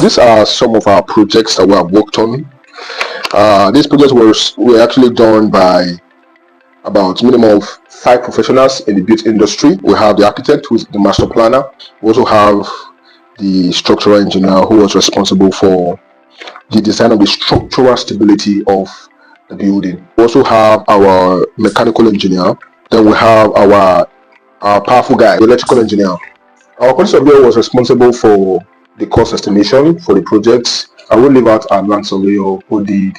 these are some of our projects that we have worked on. These projects were actually done by about minimum of 5 professionals in the built industry. We have the architect, who is the master planner. We also have the structural engineer, who was responsible for the design of the structural stability of the building. We also have our mechanical engineer. Then we have our powerful guy, the electrical engineer. Our quantity surveyor was responsible for the cost estimation for the projects. I will leave out our land surveyor, who did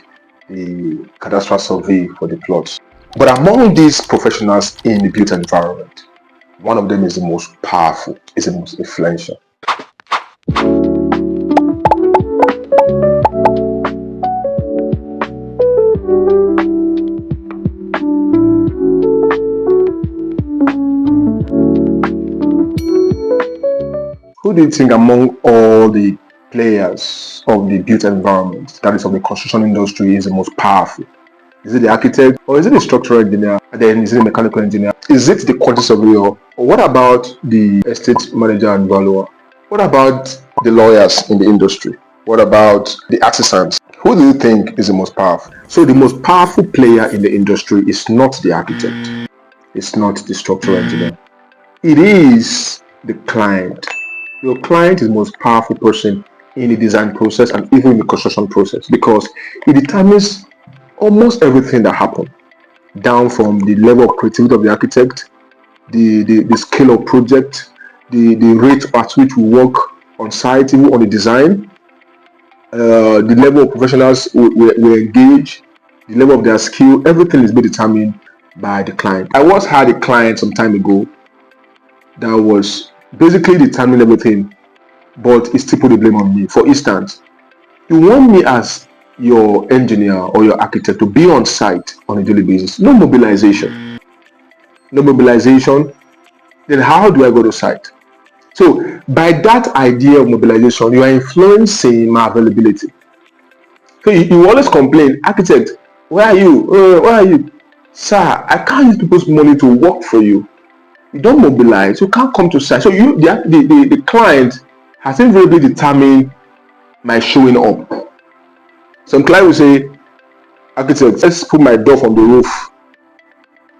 the cadastral survey for the plots. But among these professionals in the built environment, one of them is the most powerful, is the most influential. Who do you think among all the players of the built environment, that is of the construction industry, is the most powerful? Is it the architect, or is it the structural engineer? And then is it the mechanical engineer? Is it the quantity surveyor? Or what about the estate manager and valuer? What about the lawyers in the industry? What about the artisans? Who do you think is the most powerful? So the most powerful player in the industry is not the architect. It's not the structural engineer. It is the client. Your client is the most powerful person in the design process and even in the construction process, because it determines almost everything that happens, down from the level of creativity of the architect, the scale of project, the rate at which we work on site, even on the design, the level of professionals we engage, the level of their skill. Everything is being determined by the client. I once had a client some time ago that was basically determining everything, but he still put the blame on me. For instance, you want me as your engineer or your architect to be on site on a daily basis. No mobilization. Then how do I go to site? So by that idea of mobilization, you are influencing my availability. So you always complain, architect, where are you? Where are you? Sir, I can't use people's money to work for you. You don't mobilize, you can't come to site. So the client has invariably determined my showing up. Some client will say, architect, let's put my door from the roof.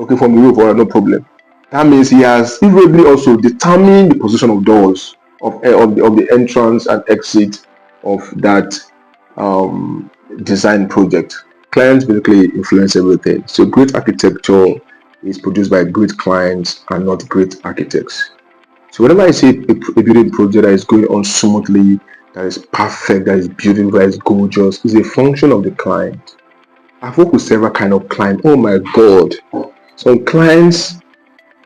Okay, from the roof, all right, no problem. That means he has invariably also determined the position of doors of the entrance and exit of that design project. Clients basically influence everything. So great architecture is produced by great clients and not great architects. So whenever I say a building project that is going on smoothly, that is perfect, that is beautiful, that is gorgeous, is a function of the client. I've worked with several kind of clients. Oh my God. Some clients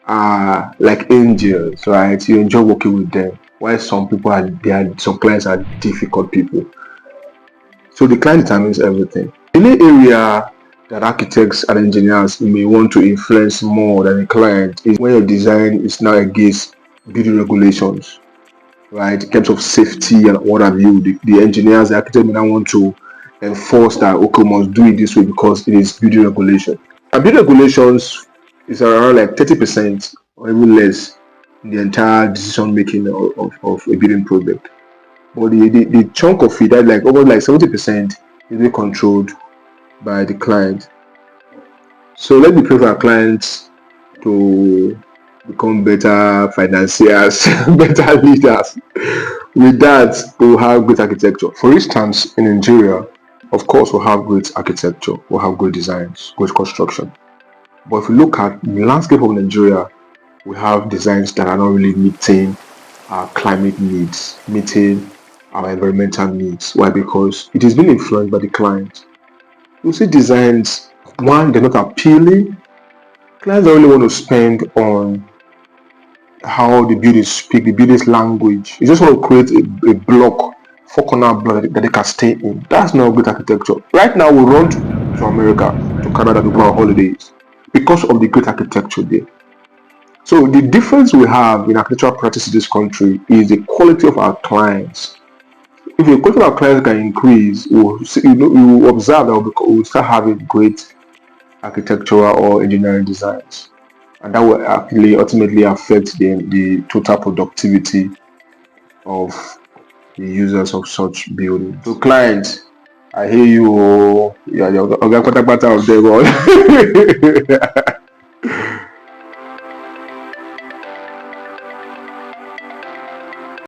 are like angels, right? You enjoy working with them. While some clients are difficult people. So the client determines everything. In the area that architects and engineers may want to influence more than a client is when your design is now against building regulations, right? In terms of safety and what have you, the engineers, the architects may now want to enforce that, okay, we must do it this way because it is building regulation. And building regulations is around like 30% or even less in the entire decision making of a building project. But the chunk of it, that like almost like 70%, is being controlled by the client. So let me pray for our clients to become better financiers, better leaders. With that, we'll have great architecture. For instance, in Nigeria, of course, we'll have great architecture, we'll have great designs, great construction. But if you look at the landscape of Nigeria, we have designs that are not really meeting our climate needs, meeting our environmental needs. Why? Because it is being influenced by the client. You see designs, one, they're not appealing. Clients don't really want to spend on how the buildings speak, the building's language. You just want to create a block, 4-corner block that they can stay in. That's not good architecture. Right now, we run to America, to Canada to go on holidays because of the great architecture there. So the difference we have in architectural practice in this country is the quality of our clients. If the quality of our clients can increase, we'll observe that we'll start having great architectural or engineering designs, and that will actually ultimately affect the total productivity of the users of such buildings. So clients, I hear you. Oh, yeah, the oga patapata of them all.